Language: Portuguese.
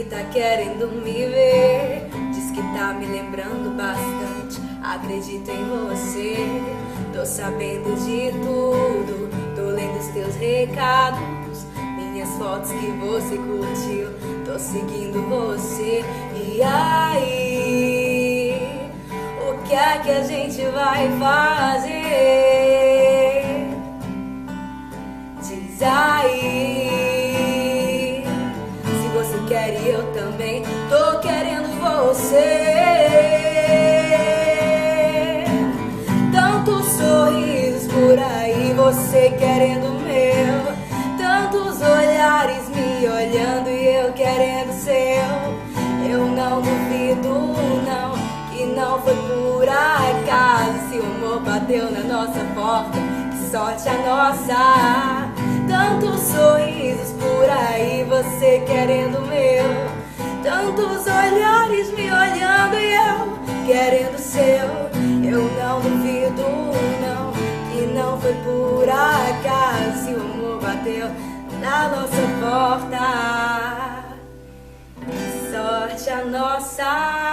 tá querendo me ver, diz que tá me lembrando bastante. Acredito em você, tô sabendo de tudo, tô lendo os teus recados, minhas fotos que você curtiu, tô seguindo você. E aí, o que é que a gente vai fazer? Diz aí, se você quer e eu também tô querendo você. Tantos sorrisos por aí, você querendo o meu, tantos olhares me olhando e eu querendo seu. Eu não duvido não, que não foi por acaso, se o amor bateu na nossa porta, que sorte a nossa. Tantos sorrisos por aí, você querendo o meu, tantos olhares me olhando e eu querendo o seu. Eu não duvido não, que não foi por acaso, se o amor bateu na nossa porta, que sorte a nossa.